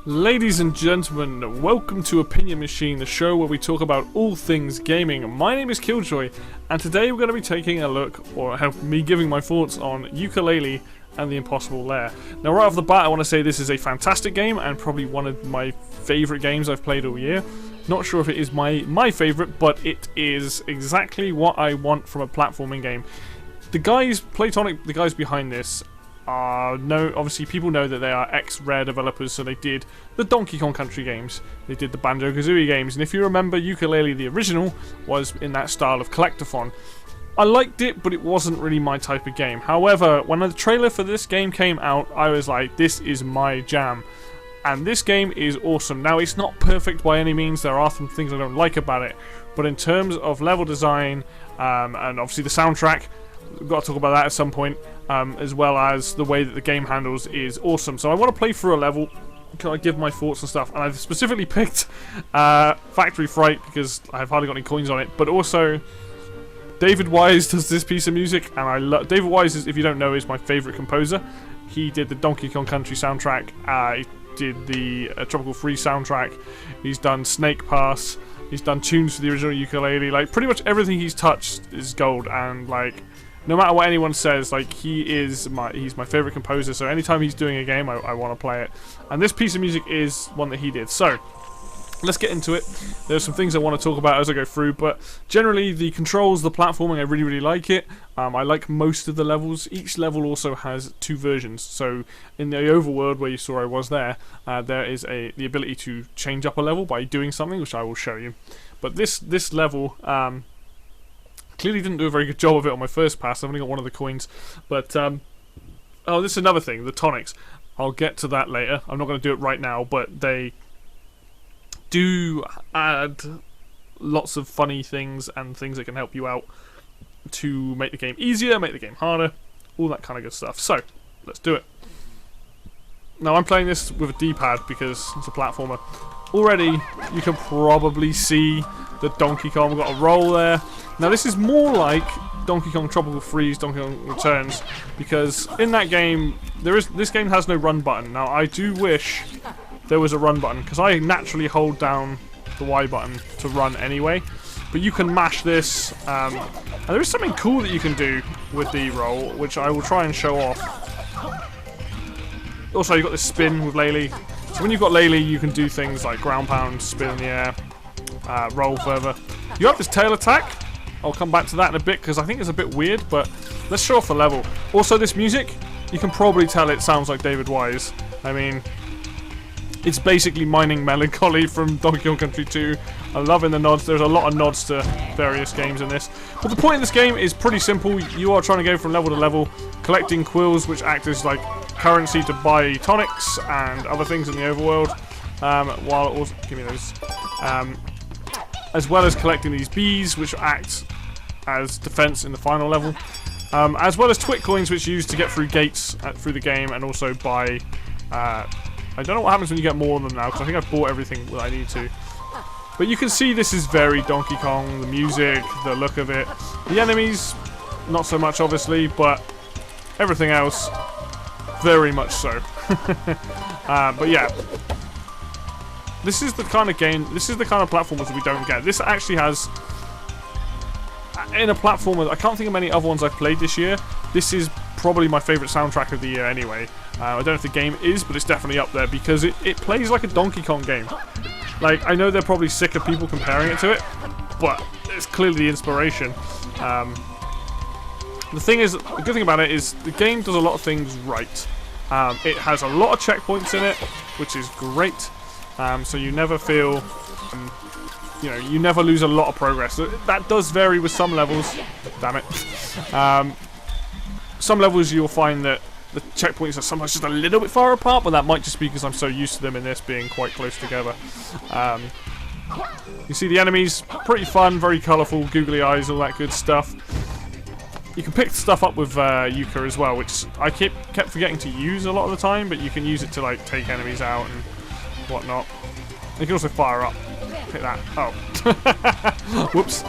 Ladies and gentlemen, welcome to Opinion Machine, the show where we talk about all things gaming. My name is Killjoy, and today we're going to be taking a look, or help me giving my thoughts on Yooka Laylee and the Impossible Lair. Now right off the bat I want to say this is a fantastic game and probably one of my favourite games I've played all year. Not sure if it is my favourite, but it is exactly what I want from a platforming game. The guys, Playtonic, the guys behind this, obviously people know that they are ex-Rare developers, so they did the Donkey Kong Country games, they did the Banjo-Kazooie games, and if you remember, Yooka Laylee, the original, was in that style of collectathon. I liked it, but it wasn't really my type of game. However, when the trailer for this game came out, I was like, this is my jam. And this game is awesome. Now, it's not perfect by any means, there are some things I don't like about it, but in terms of level design, and obviously the soundtrack, we've got to talk about that at some point, as well as the way that the game handles is awesome. So I want to play through a level, can I give my thoughts and stuff, and I've specifically picked Factory Fright because I've hardly got any coins on it, but also David Wise does this piece of music, and I love David Wise. If you don't know, is my favourite composer. He did the Donkey Kong Country soundtrack, he did the Tropical Freeze soundtrack, he's done Snake Pass, he's done tunes for the original Yooka Laylee. Like, pretty much everything he's touched is gold, and like, no matter what anyone says, like, he's my favourite composer, so anytime he's doing a game, I want to play it. And this piece of music is one that he did. So, let's get into it. There's some things I want to talk about as I go through, but generally, the controls, the platforming, I really, really like it. I like most of the levels. Each level also has two versions. So, in the overworld where you saw I was there is the ability to change up a level by doing something, which I will show you. But this level, clearly didn't do a very good job of it on my first pass. I've only got one of the coins. But, oh, this is another thing, the tonics. I'll get to that later. I'm not going to do it right now, but they do add lots of funny things and things that can help you out to make the game easier, make the game harder, all that kind of good stuff. So, let's do it. Now, I'm playing this with a D-pad because it's a platformer. Already, you can probably see the Donkey Kong. We've got a roll there. Now, this is more like Donkey Kong Tropical Freeze, Donkey Kong Returns, because in that game, this game has no run button. Now, I do wish there was a run button, because I naturally hold down the Y button to run anyway. But you can mash this, and there is something cool that you can do with the roll, which I will try and show off. Also, you've got this spin with Laylee. So when you've got Laylee, you can do things like ground pound, spin in the air, roll further. You have this tail attack. I'll come back to that in a bit because I think it's a bit weird, but let's show off the level. Also, this music, you can probably tell it sounds like David Wise. I mean, it's basically Mining Melancholy from Donkey Kong Country 2. I'm loving the nods. There's a lot of nods to various games in this. But the point of this game is pretty simple. You are trying to go from level to level, collecting quills, which act as like currency to buy tonics and other things in the overworld. While also, give me those. As well as collecting these bees, which act as defense in the final level. As well as twit coins, which you use to get through gates through the game, and also buy. I don't know what happens when you get more of them now, because I think I've bought everything that I need to. But you can see this is very Donkey Kong, the music, the look of it. The enemies, not so much obviously, but everything else, very much so. But yeah, this is the kind of game, this is the kind of platformers that we don't get. This actually has, in a platformer, I can't think of many other ones I've played this year. This is probably my favourite soundtrack of the year anyway. I don't know if the game is, but it's definitely up there because it plays like a Donkey Kong game. Like, I know they're probably sick of people comparing it to it, but it's clearly the inspiration. The thing is, the good thing about it is the game does a lot of things right. It has a lot of checkpoints in it, which is great. So you never feel, you know, you never lose a lot of progress. That does vary with some levels. Damn it. Some levels you'll find that the checkpoints are sometimes just a little bit far apart, but that might just be because I'm so used to them in this being quite close together. You see the enemies, pretty fun, very colourful, googly eyes, all that good stuff. You can pick stuff up with Yooka as well, which I kept forgetting to use a lot of the time, but you can use it to like take enemies out and whatnot. You can also fire up. Pick that. Oh. Whoops.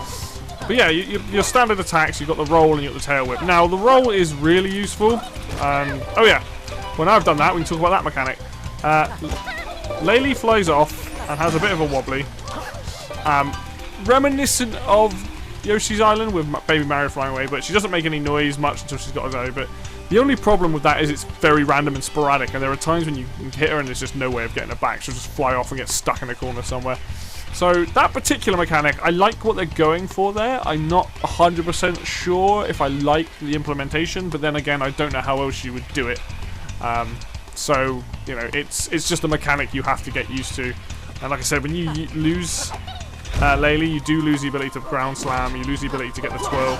But yeah, your standard attacks, you've got the roll and you've got the tail whip. Now, the roll is really useful. Oh yeah, when I've done that, we can talk about that mechanic. Laylee flies off and has a bit of a wobbly. Reminiscent of Yoshi's Island with Baby Mario flying away, but she doesn't make any noise much until she's got to go. But the only problem with that is it's very random and sporadic, and there are times when you hit her and there's just no way of getting her back. She'll just fly off and get stuck in a corner somewhere. So that particular mechanic, I like what they're going for there. I'm not 100% sure if I like the implementation, but then again, I don't know how else you would do it. So, you know, it's just a mechanic you have to get used to. And like I said, when you lose Laylee, you do lose the ability to ground slam, you lose the ability to get the twirl.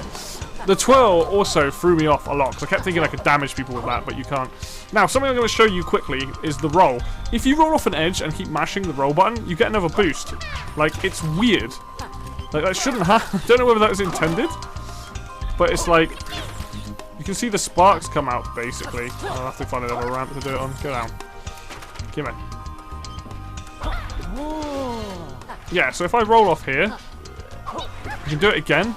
The twirl also threw me off a lot, because I kept thinking I could damage people with that, but you can't. Now, something I'm going to show you quickly is the roll. If you roll off an edge and keep mashing the roll button, you get another boost. Like, it's weird. Like, that shouldn't happen. I don't know whether that was intended, but it's like, you can see the sparks come out, basically. I'll have to find another ramp to do it on. Go down. Give me. Yeah, so if I roll off here, you can do it again.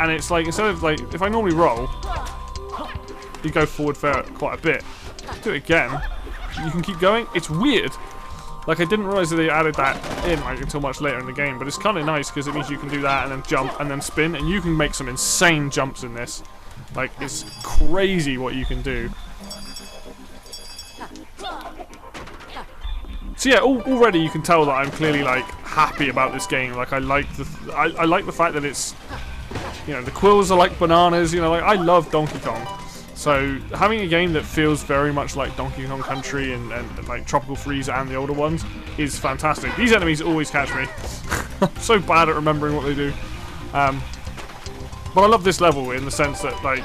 And it's like, instead of like, if I normally roll, you go forward for quite a bit. Do it again, you can keep going. It's weird. Like, I didn't realize that they added that in like until much later in the game, but it's kind of nice because it means you can do that and then jump and then spin, and you can make some insane jumps in this. Like, it's crazy what you can do. So yeah, already you can tell that I'm clearly like happy about this game. Like, I like the fact that it's, you know, the quills are like bananas. You know, like, I love Donkey Kong. So having a game that feels very much like Donkey Kong Country and like Tropical Freeze and the older ones is fantastic. These enemies always catch me. I'm so bad at remembering what they do. But I love this level in the sense that, like,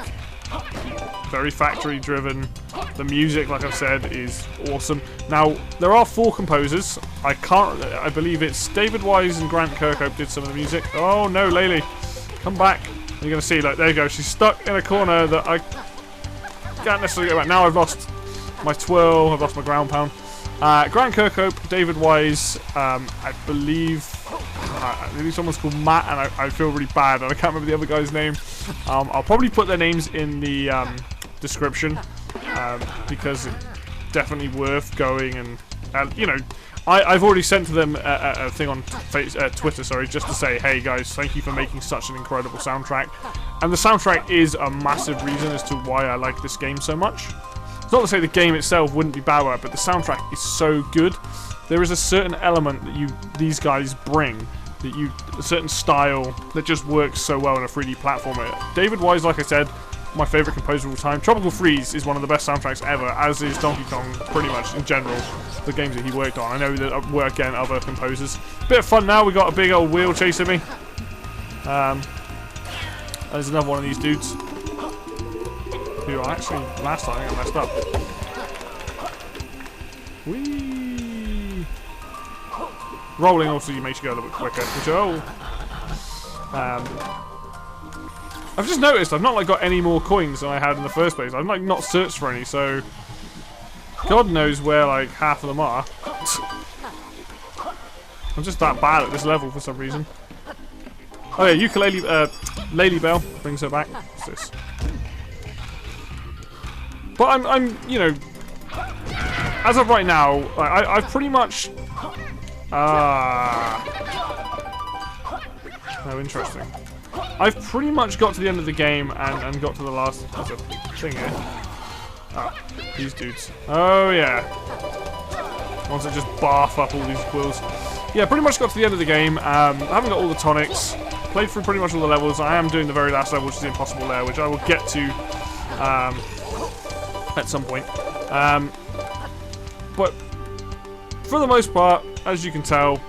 very factory driven. The music, like I've said, is awesome. Now, there are 4 composers. I believe it's David Wise and Grant Kirkhope did some of the music. Oh no, Laylee, come back. You're gonna see, like, there you go. She's stuck in a corner that I can't necessarily go back. Now I've lost my twirl, I've lost my ground pound. Grant Kirkhope, David Wise, I believe someone's called Matt, and I feel really bad, and I can't remember the other guy's name. I'll probably put their names in the description, because it's definitely worth going, and you know, I've already sent to them a thing on Twitter, sorry, just to say, hey guys, thank you for making such an incredible soundtrack. And the soundtrack is a massive reason as to why I like this game so much. It's not to say the game itself wouldn't be bad, but the soundtrack is so good. There is a certain element that these guys bring, a certain style that just works so well in a 3D platformer. David Wise, like I said, my favourite composer of all time. Tropical Freeze is one of the best soundtracks ever, as is Donkey Kong, pretty much, in general, the games that he worked on. I know that were, again, other composers. Bit of fun now, we got a big old wheel chasing me. There's another one of these dudes, who actually, last time, I think I messed up. Whee! Rolling also makes you go a little bit quicker, which, I've just noticed I've not like got any more coins than I had in the first place. I've like not searched for any, so God knows where like half of them are. I'm just that bad at this level for some reason. Oh yeah, Yooka Laylee, Laylee Bell brings her back. What's this? But I'm, you know, as of right now, I've pretty much. Oh, interesting. I've pretty much got to the end of the game and got to the last. There's a thing here. Oh, these dudes. Oh yeah. Ones that just barf up all these quills. Yeah, pretty much got to the end of the game. I haven't got all the tonics. Played through pretty much all the levels. I am doing the very last level, which is the Impossible Lair, which I will get to at some point. But for the most part, as you can tell,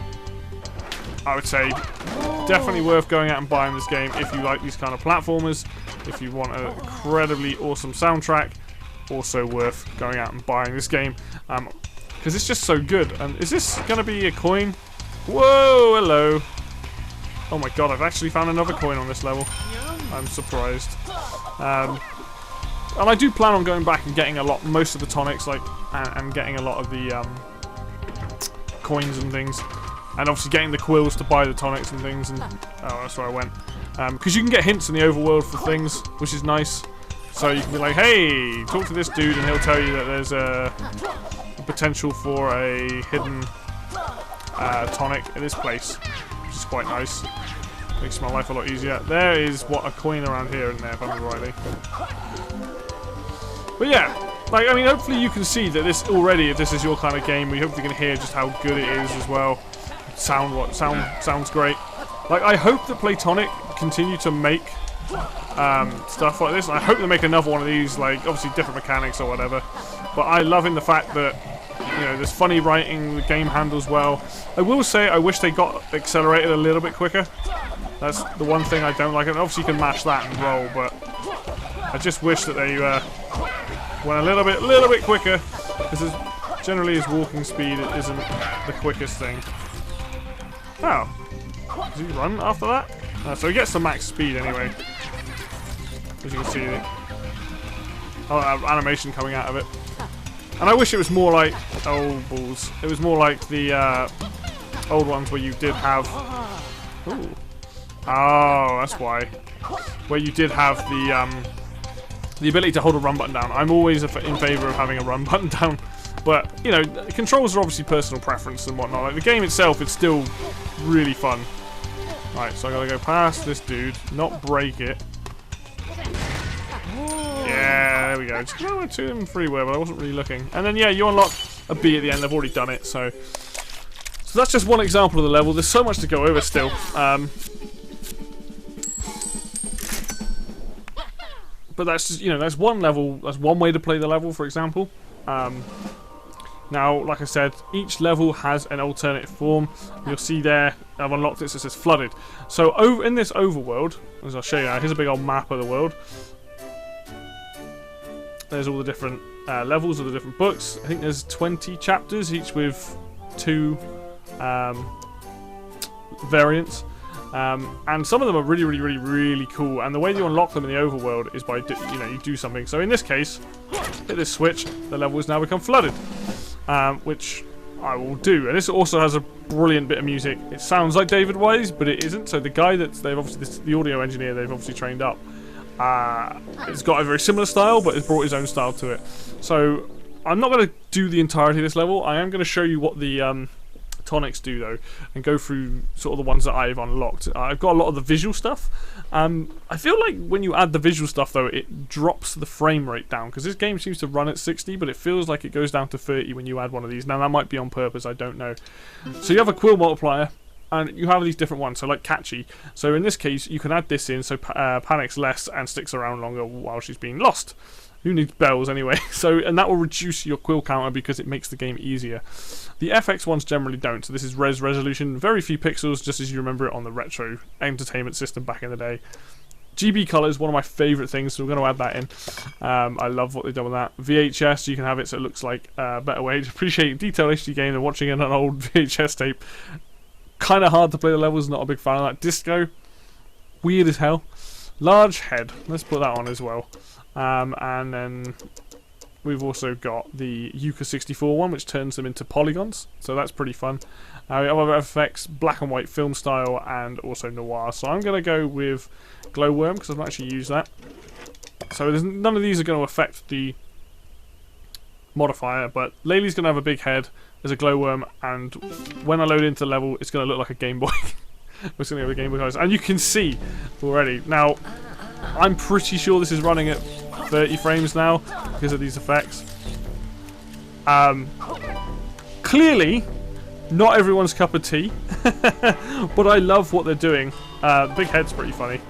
I would say definitely worth going out and buying this game if you like these kind of platformers. If you want an incredibly awesome soundtrack, also worth going out and buying this game, because it's just so good. And is this going to be a coin? Whoa, hello. Oh my god, I've actually found another coin on this level. I'm surprised. And I do plan on going back and getting most of the tonics, like, and getting a lot of the coins and things. And obviously getting the quills to buy the tonics and things. And oh, that's where I went. Because you can get hints in the overworld for things, which is nice. So you can be like, hey, talk to this dude, and he'll tell you that there's a potential for a hidden tonic in this place, which is quite nice. Makes my life a lot easier. There is a coin around here and there, if I remember rightly. But yeah, like, I mean, hopefully you can see that this already, if this is your kind of game, we hope you can hear just how good it is as well. Sounds great. Like, I hope that Playtonic continue to make stuff like this. I hope they make another one of these, like, obviously different mechanics or whatever. But I love in the fact that, you know, there's funny writing, the game handles well. I will say I wish they got accelerated a little bit quicker. That's the one thing I don't like. And obviously you can mash that and roll, but I just wish that they went a little bit quicker, because generally his walking speed isn't the quickest thing. Oh, does he run after that? So he gets to max speed anyway, as you can see. Animation coming out of it. And I wish it was more like, oh balls, it was more like the old ones where you did have, ooh. Oh, that's why. Where you did have the ability to hold a run button down. I'm always in favour of having a run button down. But, you know, controls are obviously personal preference and whatnot. Like, the game itself is still really fun. Right, so I gotta go past this dude, not break it. Yeah, there we go. Just go to him freeware, but I wasn't really looking. And then, yeah, you unlock a B at the end. I've already done it, so that's just one example of the level. There's so much to go over still. But that's just, you know, that's one level, that's one way to play the level, for example. Now, like I said, each level has an alternate form. You'll see there, I've unlocked it, so it says flooded. So over in this overworld, as I'll show you now, here's a big old map of the world. There's all the different levels of the different books. I think there's 20 chapters, each with 2 variants. And some of them are really cool. And the way you unlock them in the overworld is by, you do something. So in this case, hit this switch, the level has now become flooded, which I will do. And this also has a brilliant bit of music. It sounds like David Wise, but it isn't. So the guy they've obviously, the audio engineer they've obviously trained up, it's got a very similar style, but it's brought his own style to it. So I'm not going to do the entirety of this level. I am going to show you what the tonics do though, and go through sort of the ones that I've unlocked. I've got a lot of the visual stuff. I feel like when you add the visual stuff though, it drops the frame rate down, because this game seems to run at 60, but it feels like it goes down to 30 when you add one of these. Now that might be on purpose, I don't know. So you have a quill multiplier, and you have these different ones, so like catchy. So in this case, you can add this in, so panics less and sticks around longer while she's being lost. Who needs bells anyway? So, and that will reduce your quill counter because it makes the game easier. The FX ones generally don't. So this is resolution, very few pixels, just as you remember it on the retro entertainment system back in the day. GB color is one of my favourite things, so we're going to add that in. I love what they've done with that. VHS, you can have it so it looks like a better way to appreciate detailed HD game than watching it on an old VHS tape. Kind of hard to play the levels, not a big fan of that. Disco, weird as hell. Large head, let's put that on as well. And then we've also got the Yooka 64 one, which turns them into polygons, so that's pretty fun. We have other effects, black and white film style, and also noir. So I'm going to go with glowworm, because I've not actually used that. So none of these are going to affect the modifier, but Laylee's going to have a big head, there's a glowworm, and when I load into the level, it's going to look like a Game Boy. It's going to have a Game Boy colors, and you can see already. Now, I'm pretty sure this is running at 30 frames now because of these effects. Clearly, not everyone's cup of tea, but I love what they're doing. Big head's pretty funny,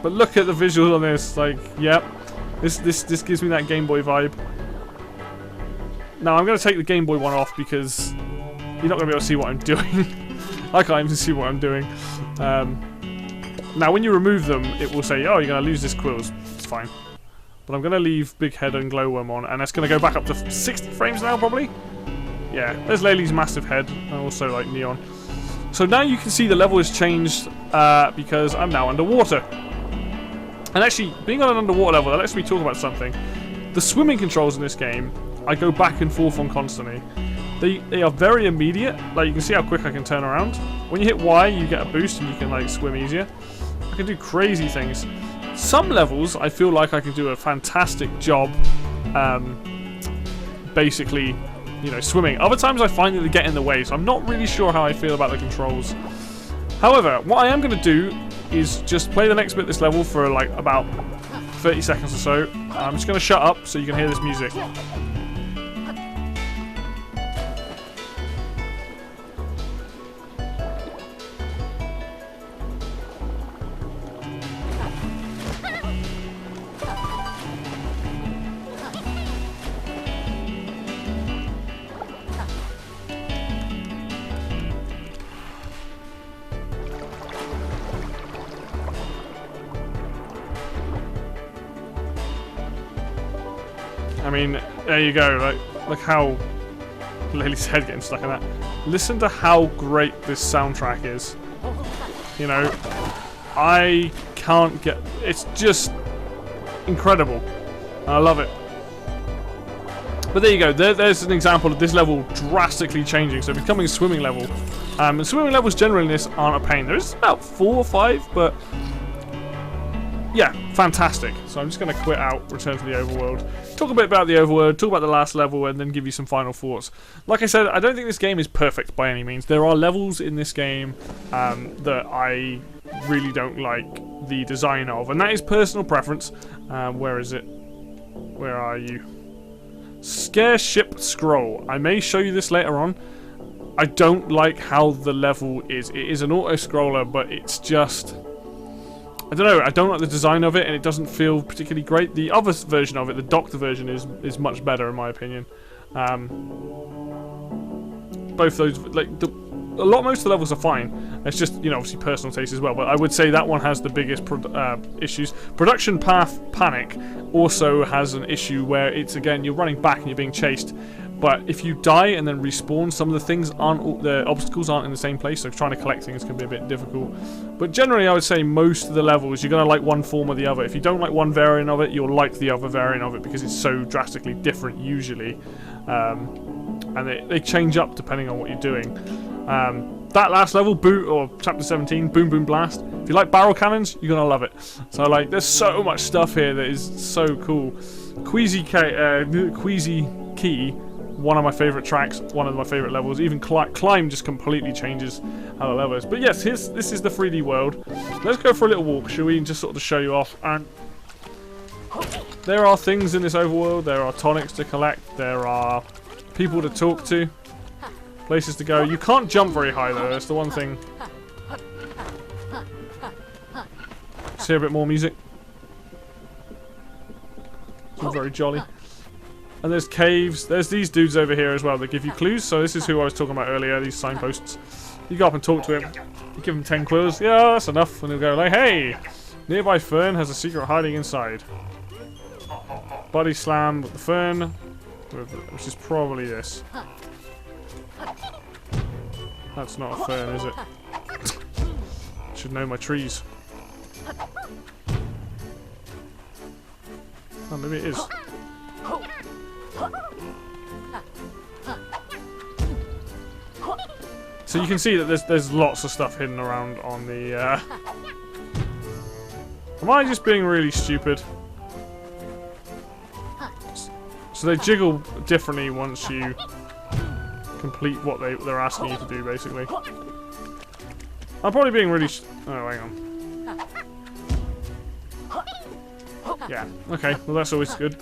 but look at the visuals on this. Like, yep, this gives me that Game Boy vibe. Now I'm going to take the Game Boy one off because you're not going to be able to see what I'm doing. I can't even see what I'm doing. Now when you remove them, it will say, oh, you're going to lose this quills. It's fine. But I'm going to leave Big Head and Glowworm on, and that's going to go back up to 60 frames now, probably? Yeah, there's Laylee's massive head, and also, like, neon. So now you can see the level has changed, because I'm now underwater. And actually, being on an underwater level, that lets me talk about something. The swimming controls in this game, I go back and forth on constantly. They are very immediate. Like, you can see how quick I can turn around. When you hit Y, you get a boost and you can like swim easier. I can do crazy things. Some levels, I feel like I can do a fantastic job, basically, you know, swimming. Other times I find that they get in the way, so I'm not really sure how I feel about the controls. However, what I am going to do is just play the next bit of this level for like about 30 seconds or so. I'm just going to shut up so you can hear this music. I mean, there you go. Like, look how Laylee's head getting stuck in that. Listen to how great this soundtrack is. You know, I can't get. It's just incredible. I love it. But there you go. There's an example of this level drastically changing. So becoming a swimming level. And swimming levels generally in this aren't a pain. There's about 4 or 5, but yeah, fantastic. So I'm just going to quit out, return to the overworld, talk a bit about the overworld, talk about the last level, and then give you some final thoughts. Like I said, I don't think this game is perfect by any means. There are levels in this game that I really don't like the design of, and that is personal preference. Where is it? Where are you? Scare Ship Scroll. I may show you this later on. I don't like how the level is. It is an auto-scroller, but it's just, I don't know, I don't like the design of it, and it doesn't feel particularly great. The other version of it, the doctor version, is much better in my opinion. Both those, like, most of the levels are fine. It's just, you know, obviously personal taste as well, but I would say that one has the biggest issues. Production Path Panic also has an issue where it's, again, you're running back and you're being chased, but if you die and then respawn, some of the things aren't, the obstacles aren't in the same place, so trying to collect things can be a bit difficult. But generally, I would say most of the levels, you're going to like one form or the other. If you don't like one variant of it, you'll like the other variant of it because it's so drastically different usually. And they change up depending on what you're doing. That last level, or chapter 17, Boom Boom Blast. If you like barrel cannons, you're gonna love it. So like, there's so much stuff here that is so cool. Queasy Key, one of my favorite tracks, one of my favorite levels. Even Climb just completely changes how the level is. But yes, this is the 3D world. Let's go for a little walk, shall we, and just sort of show you off. And there are things in this overworld. There are tonics to collect. There are people to talk to. Places to go. You can't jump very high though, that's the one thing. Let's hear a bit more music. It's very jolly. And there's caves. There's these dudes over here as well that give you clues. So this is who I was talking about earlier, these signposts. You go up and talk to him. You give him 10 clues. Yeah, that's enough. And he'll go like, hey, nearby fern has a secret hiding inside. Body slam with the fern, which is probably this. That's not a fern, is it? Should know my trees. Oh, maybe it is. So you can see that there's lots of stuff hidden around on the. Am I just being really stupid? So they jiggle differently once you complete what they're asking you to do, basically. I'm probably being really oh, hang on. Yeah, okay, well that's always good.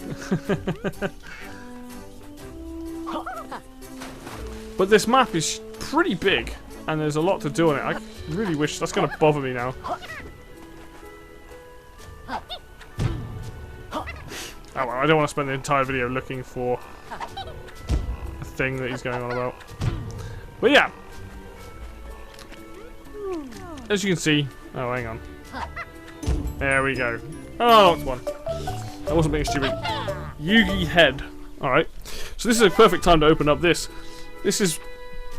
But this map is pretty big, and there's a lot to do on it. I really wish, that's gonna bother me now. Oh well, I don't want to spend the entire video looking for a thing that he's going on about. But yeah. As you can see... Oh, hang on. There we go. Oh, it's one. I wasn't being stupid. Yugi Head. Alright. So this is a perfect time to open up this. This is...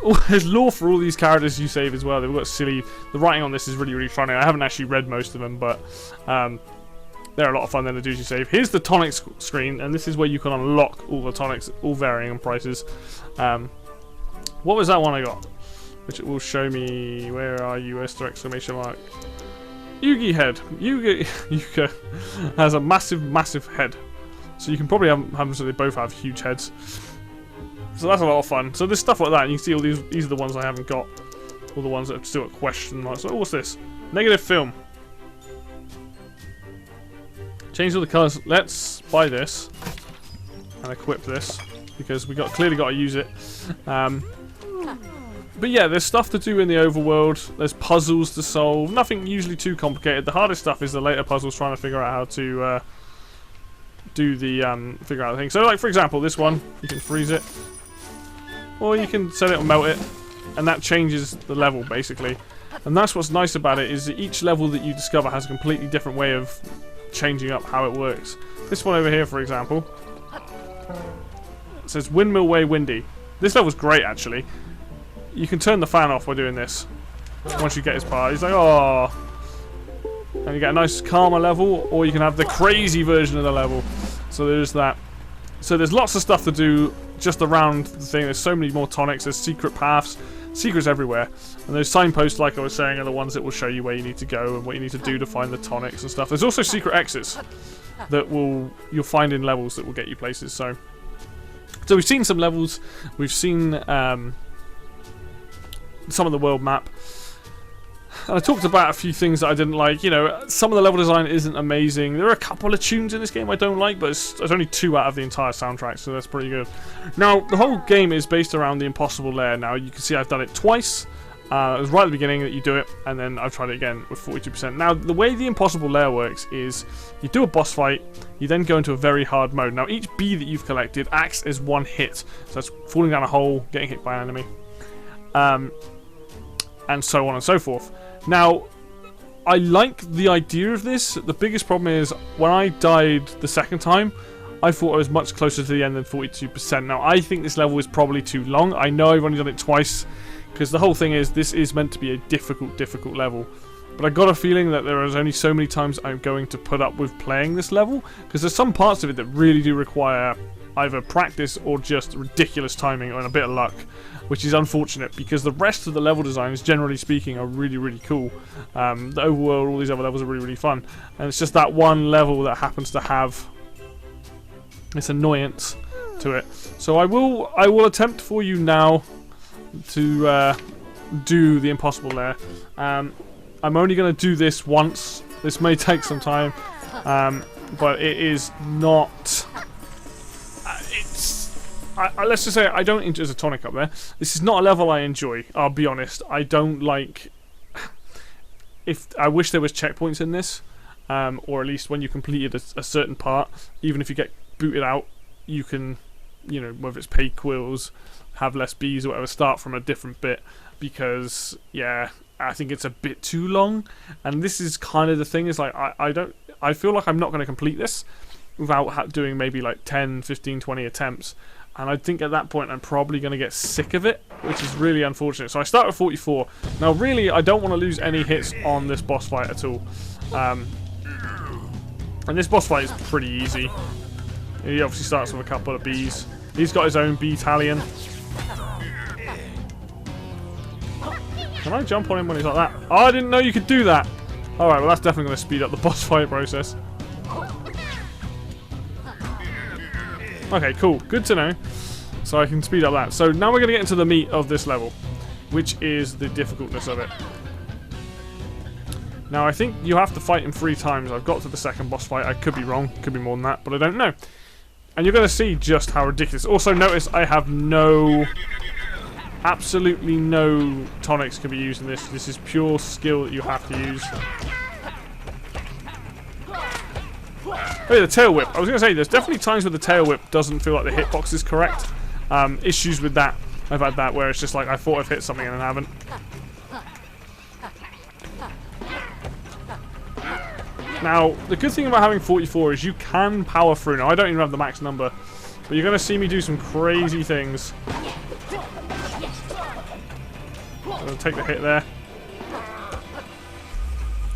Oh, there's lore for all these characters you save as well. They've got silly... The writing on this is really, really funny. I haven't actually read most of them, but... they're a lot of fun then, the dudes you save. Here's the tonics screen, and this is where you can unlock all the tonics, all varying in prices. What was that one I got? Which it will show me. Where are you? Exclamation mark. Yugi head. Yooka has a massive head. So you can probably have them so they both have huge heads. So that's a lot of fun. So there's stuff like that. And you can see all these are the ones I haven't got. All the ones that have still got question marks. So what's this? Negative film. Change all the colours. Let's buy this and equip this because we clearly got to use it. But yeah, there's stuff to do in the overworld. There's puzzles to solve. Nothing usually too complicated. The hardest stuff is the later puzzles, trying to figure out how to figure out the thing. So, like for example, this one you can freeze it, or you can set it or melt it, and that changes the level basically. And that's what's nice about it, is that each level that you discover has a completely different way of changing up how it works. This one over here, for example, it says Windmill Way Windy. This level's great actually. You can turn the fan off by doing this. Once you get his part, he's like, oh. And you get a nice calmer level, or you can have the crazy version of the level. So there's that. So there's lots of stuff to do just around the thing. There's so many more tonics. There's secret paths, secrets everywhere. And those signposts, like I was saying, are the ones that will show you where you need to go and what you need to do to find the tonics and stuff. There's also secret exits that you'll find in levels that will get you places. So we've seen some levels. We've seen some of the world map, and I talked about a few things that I didn't like. You know, some of the level design isn't amazing. There are a couple of tunes in this game I don't like, but there's only 2 out of the entire soundtrack, so that's pretty good. Now, the whole game is based around the Impossible Lair. Now, you can see I've done it twice. It was right at the beginning that you do it, and then I've tried it again with 42%. Now, the way the Impossible Lair works is you do a boss fight, you then go into a very hard mode. Now, each bee that you've collected acts as one hit. So that's falling down a hole, getting hit by an enemy. And so on and so forth. Now, I like the idea of this. The biggest problem is, when I died the second time, I thought I was much closer to the end than 42%. Now, I think this level is probably too long. I know I've only done it twice, because the whole thing is, this is meant to be a difficult level. But I got a feeling that there is only so many times I'm going to put up with playing this level, because there's some parts of it that really do require either practice or just ridiculous timing and a bit of luck, which is unfortunate because the rest of the level designs, generally speaking, are really cool. The overworld, all these other levels are really fun, and it's just that one level that happens to have this annoyance to it. So I will attempt for you now to do the Impossible Lair. I'm only going to do this once. This may take some time, but it is not. Let's just say I don't enjoy. There's a tonic up there. This is not a level I enjoy. I'll be honest. I don't like. I wish there was checkpoints in this, or at least when you completed a certain part, even if you get booted out, you can, you know, whether it's pay quills, have less bees or whatever, start from a different bit, because yeah, I think it's a bit too long. And this is kind of the thing. Is like I feel like I'm not going to complete this without doing maybe like 10, 15, 20 attempts. And I think at that point I'm probably going to get sick of it, which is really unfortunate. So I start with 44. Now really, I don't want to lose any hits on this boss fight at all. And this boss fight is pretty easy. He obviously starts with a couple of bees. He's got his own bee-tallion. Can I jump on him when he's like that? Oh, I didn't know you could do that. Alright, well that's definitely going to speed up the boss fight process. Okay, cool. Good to know. So I can speed up that. So now we're going to get into the meat of this level, which is the difficultness of it. Now I think you have to fight him 3 times. I've got to the second boss fight. I could be wrong. Could be more than that, but I don't know. And you're going to see just how ridiculous. Also notice I have absolutely no tonics can be used in this. This is pure skill that you have to use. Oh yeah, the tail whip. I was going to say, there's definitely times where the tail whip doesn't feel like the hitbox is correct. Issues with that. I've had that where it's just like I thought I've hit something and I haven't. Now, the good thing about having 44 is you can power through. Now, I don't even have the max number, but you're going to see me do some crazy things. I'm going to take the hit there.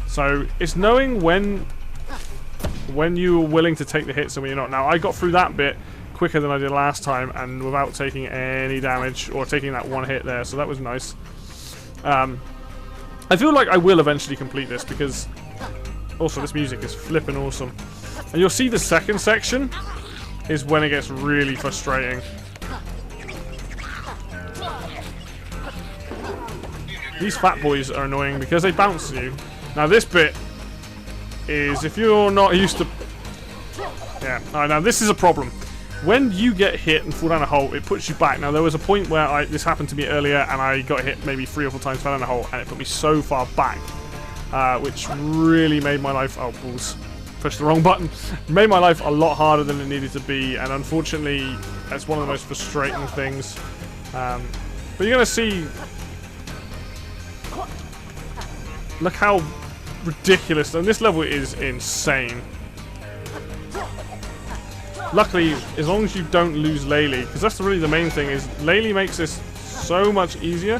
So, it's knowing when when you're willing to take the hits and when you're not. Now, I got through that bit quicker than I did last time and without taking any damage or taking that one hit there, so that was nice. I feel like I will eventually complete this because also this music is flipping awesome. And you'll see the second section is when it gets really frustrating. These fat boys are annoying because they bounce you. Now this bit is, if you're not used to... Yeah, now this is a problem. When you get hit and fall down a hole, it puts you back. Now there was a point where this happened to me earlier and I got hit maybe 3 or 4 times, fell down a hole, and it put me so far back. Which really made my life... Oh, balls. Pushed the wrong button. Made my life a lot harder than it needed to be, and unfortunately that's one of the most frustrating things. But you're going to see... Look how ridiculous, and this level is insane. Luckily, as long as you don't lose Laylee, because that's really the main thing, is Laylee makes this so much easier.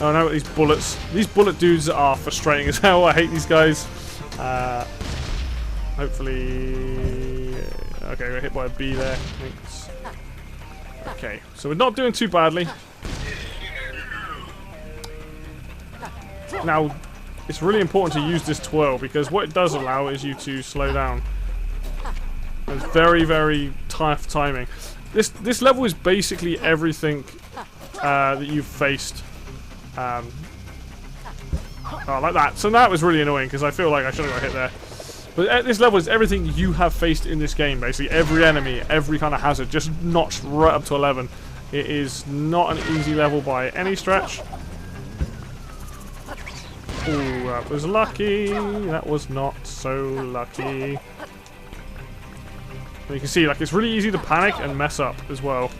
Oh no, these bullets. These bullet dudes are frustrating as hell. I hate these guys. Hopefully... Okay, we're hit by a bee there. Thanks. Okay, so we're not doing too badly. Now, it's really important to use this twirl because what it does allow is you to slow down. It's very, very tough timing. This level is basically everything that you've faced. Oh, like that. So that was really annoying because I feel like I should have got hit there. But at this level is everything you have faced in this game, basically. Every enemy, every kind of hazard, just notched right up to 11. It is not an easy level by any stretch. Ooh, that was lucky. That was not so lucky. And you can see, like, it's really easy to panic and mess up as well.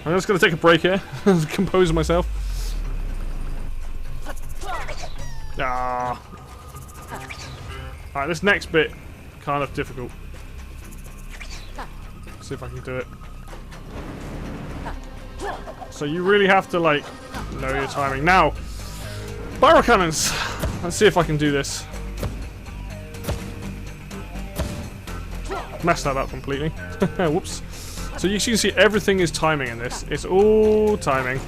I'm just going to take a break here and compose myself. Ah. Alright, this next bit, kind of difficult. See if I can do it. So you really have to, like, know your timing. Now, barrel cannons. Let's see if I can do this. Messed that up completely. Whoops. So you can see everything is timing in this. It's all timing.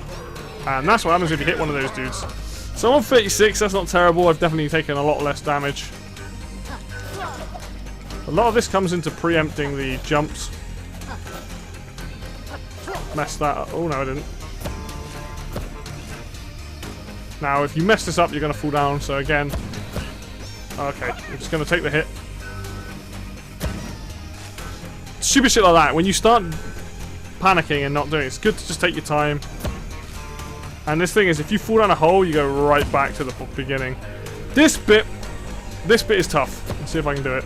And that's what happens if you hit one of those dudes. So I'm on 36, that's not terrible. I've definitely taken a lot less damage. A lot of this comes into preempting the jumps. Messed that up. Oh no, I didn't. Now, if you mess this up, you're going to fall down. So again, okay, I'm just going to take the hit. Stupid shit like that. When you start panicking and not doing it, it's good to just take your time. And this thing is, if you fall down a hole, you go right back to the beginning. This bit is tough. Let's see if I can do it.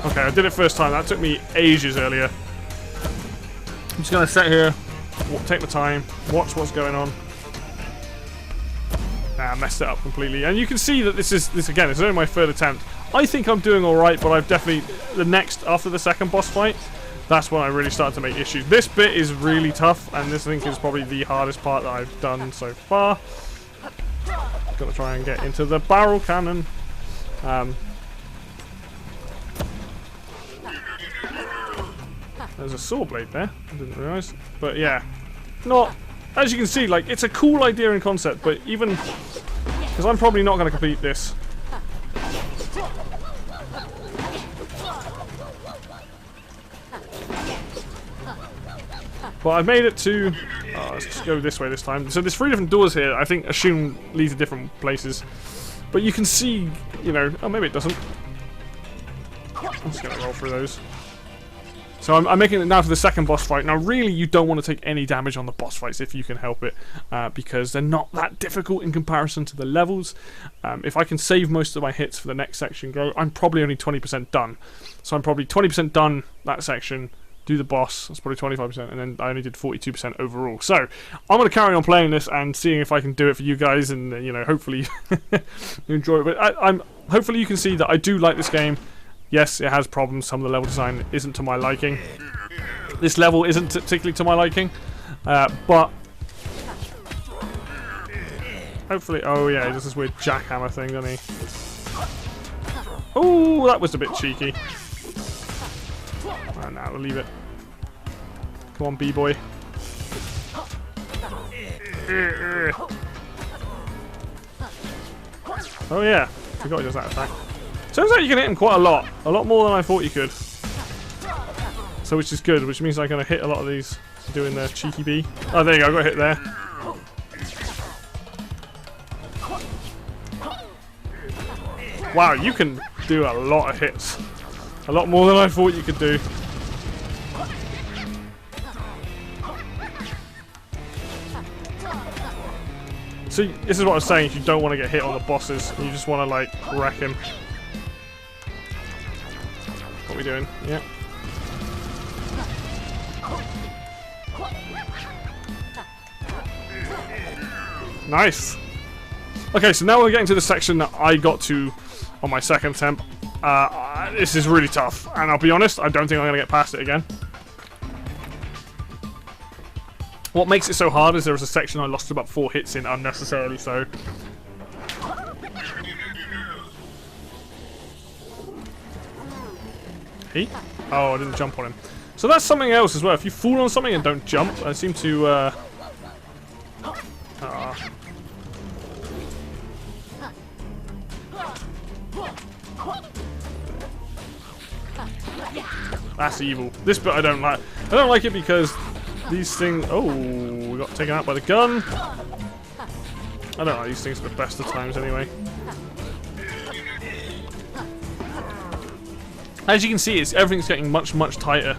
Okay, I did it first time. That took me ages earlier. I'm just going to sit here, take my time, watch what's going on. Nah, I messed it up completely. And you can see that this again, it's only my third attempt. I think I'm doing alright, but I've definitely... after the second boss fight, that's when I really started to make issues. This bit is really tough, and this I think is probably the hardest part that I've done so far. Gotta try and get into the barrel cannon. There's a saw blade there. I didn't realise. But yeah, not... As you can see, like, it's a cool idea and concept, but even... Because I'm probably not going to complete this. But I've made it to... let's just go this way this time. So there's 3 different doors here, I think assume lead to different places. But you can see, you know... Oh, maybe it doesn't. I'm just going to roll through those. So I'm making it now to the second boss fight. Now, really, you don't want to take any damage on the boss fights if you can help it, because they're not that difficult in comparison to the levels. If I can save most of my hits for the next section go, I'm probably only 20% done. So I'm probably 20% done that section, do the boss, that's probably 25%, and then I only did 42% overall. So I'm going to carry on playing this and seeing if I can do it for you guys, and you know, hopefully you enjoy it. But hopefully you can see that I do like this game. Yes, it has problems. Some of the level design isn't to my liking. This level isn't particularly to my liking, but hopefully... Oh yeah, he does this weird jackhammer thing, doesn't he? Oh, that was a bit cheeky. And now we'll leave it. Come on, B-boy. Oh yeah, forgot he does that attack. Turns out you can hit him quite a lot more than I thought you could. So which is good, which means I'm gonna hit a lot of these doing the cheeky B. Oh, there you go, I got hit there. Wow, you can do a lot of hits. A lot more than I thought you could do. So this is what I was saying, you don't want to get hit on the bosses, you just want to like wreck him. What are we doing? Yep. Nice! Okay, so now we're getting to the section that I got to on my second attempt. This is really tough, and I'll be honest, I don't think I'm going to get past it again. What makes it so hard is there was a section I lost about 4 hits in unnecessarily so. He? Oh, I didn't jump on him. So that's something else as well. If you fall on something and don't jump, I seem to that's evil. This bit I don't like. I don't like it because these things... Oh, we got taken out by the gun. I don't like these things at the best of times anyway. As you can see, everything's getting much, much tighter.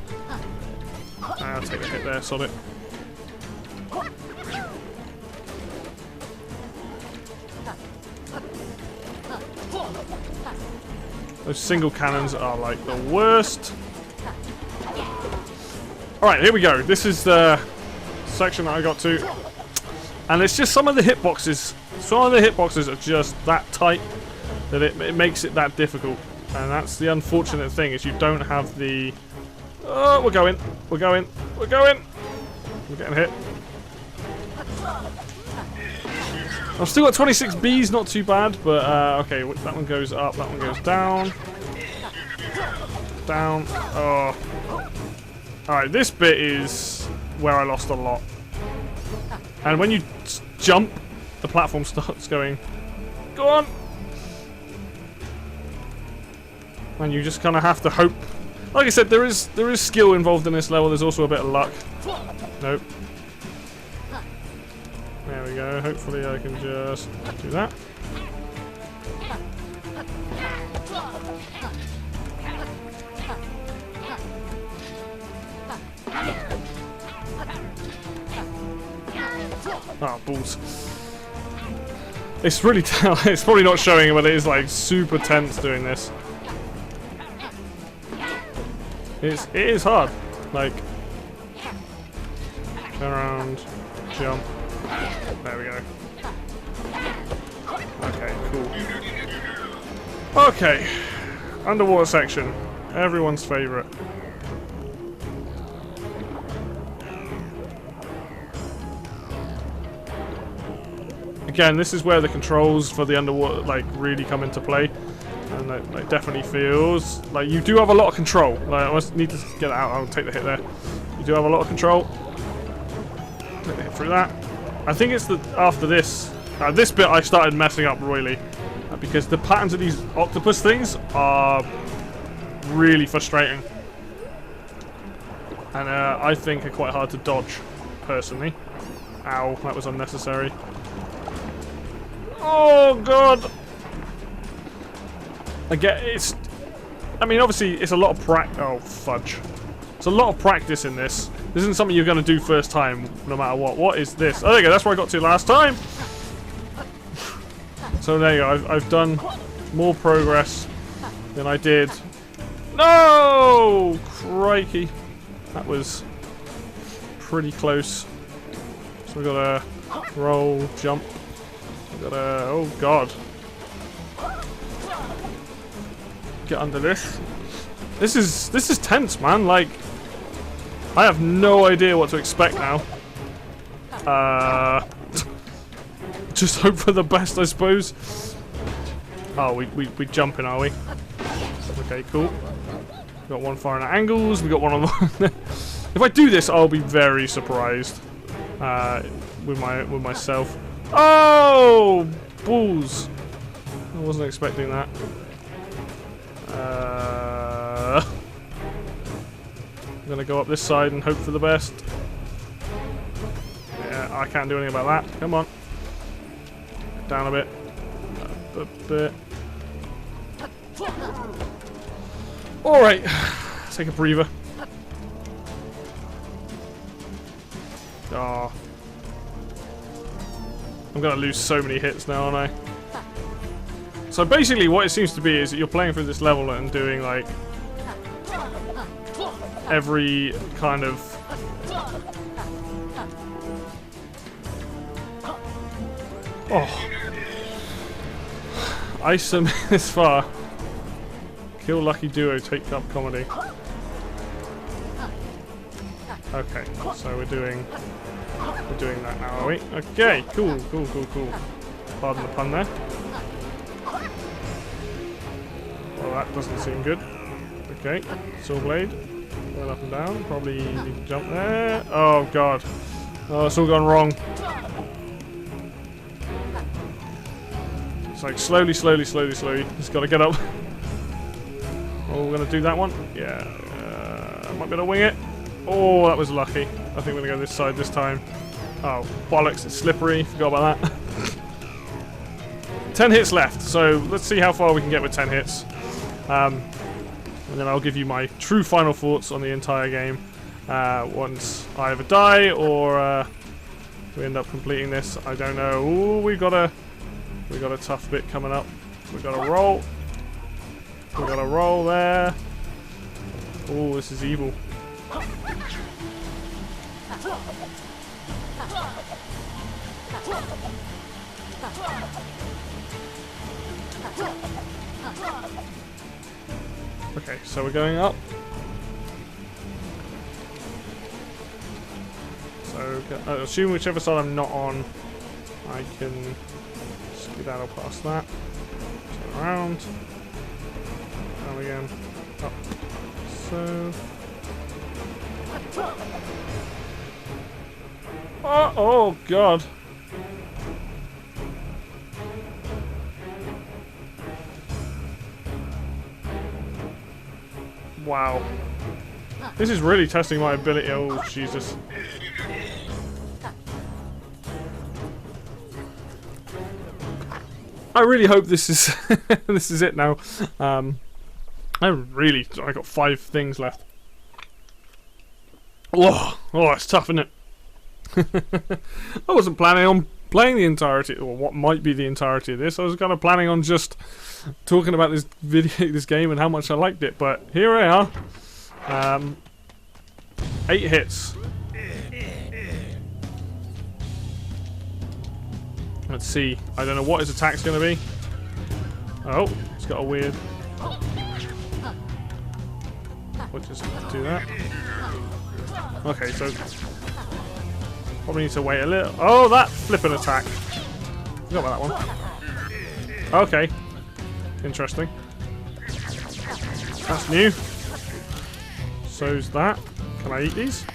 I'll take the hit there, sod it. Those single cannons are like the worst. Alright, here we go. This is the section that I got to. And it's just some of the hitboxes. Some of the hitboxes are just that tight that it makes it that difficult. And that's the unfortunate thing, is you don't have the... Oh, we're going. We're going. We're going. We're getting hit. I've still got 26 Bs, not too bad, but okay, that one goes up, that one goes down. Down. Oh. Alright, this bit is where I lost a lot. And when you jump, the platform starts going, go on! And you just kind of have to hope. Like I said, there is skill involved in this level, there's also a bit of luck. Nope. There we go, hopefully I can just do that. Oh, balls. It's really it's probably not showing, but it is like super tense doing this. It is hard. Like, turn around, jump. There we go. Okay, cool. Okay, underwater section. Everyone's favourite. Again, this is where the controls for the underwater like really come into play, and it like, definitely feels like you do have a lot of control. Like, I must need to get that out. I'll take the hit there. You do have a lot of control. Take the hit through that. I think it's after this. This bit I started messing up royally because the patterns of these octopus things are really frustrating, and I think are quite hard to dodge, personally. Ow, that was unnecessary. Oh god! I mean, obviously, it's a lot of oh, fudge. It's a lot of practice in this. This isn't something you're going to do first time, no matter what. What is this? Oh, there you go. That's where I got to last time. So there you go. I've done more progress than I did. No! Crikey. That was pretty close. So we got a roll, jump. We got a... Oh, God. Get under this. This is tense, man. Like, I have no idea what to expect now. Just hope for the best, I suppose. Oh, we jumping, are we? Okay, cool. We got one firing at angles. We got one on the. If I do this, I'll be very surprised with myself. Oh, balls! I wasn't expecting that. I'm gonna go up this side and hope for the best. Yeah, I can't do anything about that. Come on. Down a bit. Up a bit. Alright. Take a breather. Oh. I'm gonna lose so many hits now, aren't I? So basically what it seems to be is that you're playing through this level and doing like every kind of Isom this far. Kill lucky duo, take up comedy. Okay, so we're doing that now, are we? Okay, cool. Pardon the pun there. Well, that doesn't seem good. Okay, saw blade. Going up and down. Probably need to jump there. Oh god. Oh, it's all gone wrong. It's like slowly. Just gotta get up. Oh, we're gonna do that one. Yeah. Might be able to wing it. Oh, that was lucky. I think we're gonna go this side this time. Oh, bollocks, it's slippery. Forgot about that. 10 hits left, so let's see how far we can get with 10 hits. And then I'll give you my true final thoughts on the entire game once I either die or we end up completing this. I don't know. Ooh, we got a tough bit coming up. We got to roll. We got to roll there. Oh, this is evil. Okay, so we're going up. So, I assume whichever side I'm not on, I can skedaddle past that. Turn around. Down again. Up. So. Oh god. Wow. This is really testing my ability. Oh, Jesus. I really hope this is this is it now. I got 5 things left. Oh, it's tough, isn't it? I wasn't planning on playing the entirety, or what might be the entirety of this. I was kind of planning on just talking about this game and how much I liked it, but here we are. 8 hits. Let's see. I don't know what his attack's going to be. Oh, it's got a weird. We'll just do that. Okay, so probably need to wait a little. Oh, that flipping attack. Forgot about that one. Okay. Interesting. That's new. So's that. Can I eat these?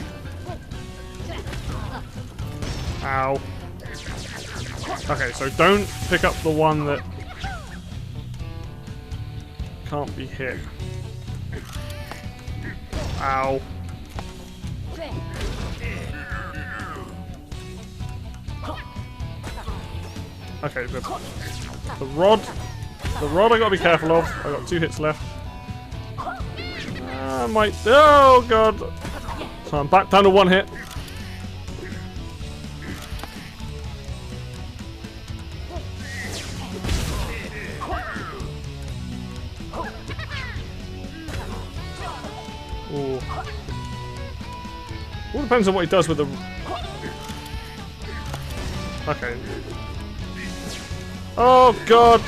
Ow. Okay, so don't pick up the one that can't be hit. Ow. Okay, the rod I gotta be careful of. I got 2 hits left. Oh god. So I'm back down to 1 hit. Ooh. All depends on what he does with the. Okay. Oh god.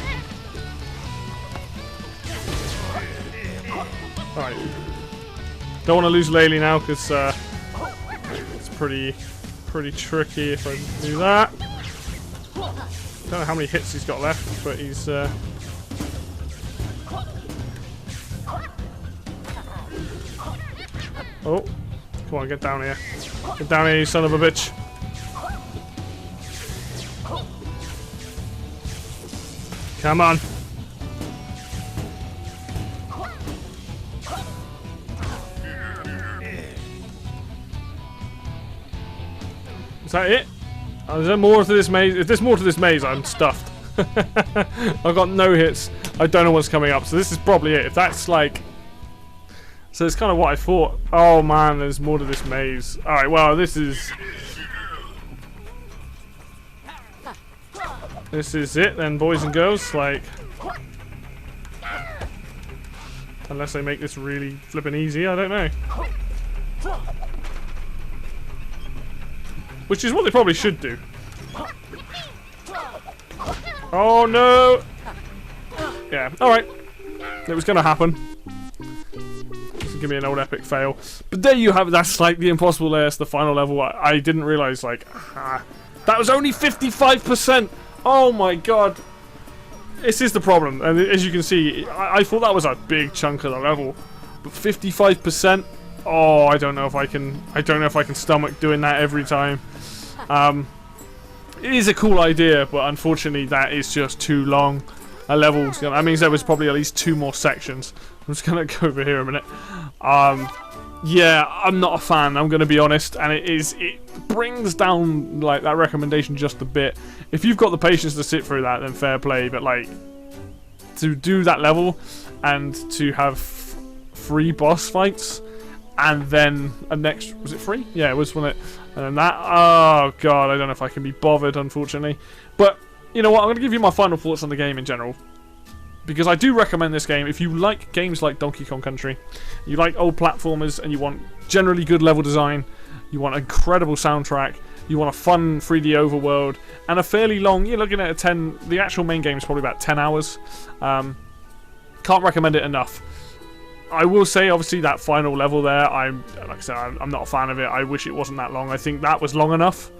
Alright. Don't want to lose Laylee now because it's pretty tricky if I do that. Don't know how many hits he's got left, but he's Oh, come on, get down here. Get down here, you son of a bitch. Come on. Is that it? Oh, is there more to this maze? If there's more to this maze, I'm stuffed. I've got no hits. I don't know what's coming up, so this is probably it. If that's like... So it's kind of what I thought. Oh man, there's more to this maze. Alright, well, this is... This is it then, boys and girls. Like... Unless they make this really flippin' easy, I don't know. Which is what they probably should do. Oh no! Yeah, alright. It was gonna happen. This is gonna be an old epic fail. But there you have it, that's like the Impossible Lair, it's the final level. I didn't realise, like, that was only 55%! Oh my god! This is the problem, and as you can see, I thought that was a big chunk of the level. But 55%? Oh, I don't know if I can stomach doing that every time. It is a cool idea, but unfortunately that is just too long a level. That means there was probably at least 2 more sections. I'm just gonna go over here a minute. Yeah, I'm not a fan, I'm gonna be honest, and it brings down like that recommendation just a bit. If you've got the patience to sit through that, then fair play, but like to do that level and to have 3 boss fights and then a next, was it 3? Yeah, it was, wasn't it? And then that, oh god, I don't know if I can be bothered, unfortunately. But, you know what, I'm going to give you my final thoughts on the game in general. Because I do recommend this game if you like games like Donkey Kong Country, you like old platformers and you want generally good level design, you want an incredible soundtrack, you want a fun 3D overworld, and a fairly long, you're looking at the actual main game is probably about 10 hours. Can't recommend it enough. I will say, obviously, that final level there, like I said, I'm not a fan of it. I wish it wasn't that long. I think that was long enough.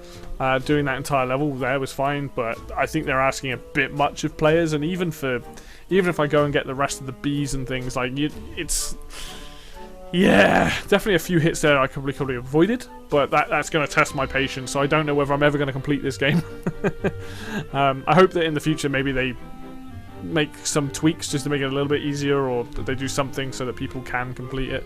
Doing that entire level there was fine, but I think they're asking a bit much of players, and even if I go and get the rest of the bees and things, like, it's... Yeah, definitely a few hits there I probably could have avoided, but that's going to test my patience, so I don't know whether I'm ever going to complete this game. I hope that in the future maybe they make some tweaks just to make it a little bit easier, or that they do something so that people can complete it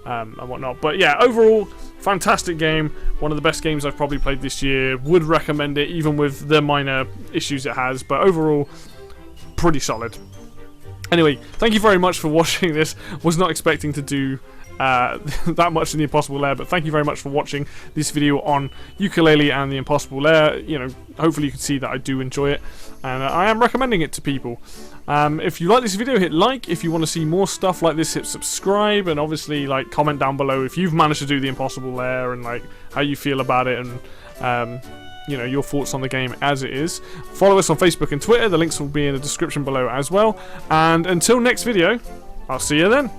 and whatnot. But yeah, overall, fantastic game. One of the best games I've probably played this year. Would recommend it, even with the minor issues it has, but overall, pretty solid. Anyway, thank you very much for watching this. Was not expecting to do that much in the Impossible Lair, but thank you very much for watching this video on Yooka Laylee and the Impossible Lair. You know, hopefully you can see that I do enjoy it, and I am recommending it to people. If you like this video, hit like. If you want to see more stuff like this, hit subscribe, and obviously like comment down below if you've managed to do the Impossible Lair and like how you feel about it, and you know, your thoughts on the game as it is. Follow us on Facebook and Twitter. The links will be in the description below as well. And until next video, I'll see you then.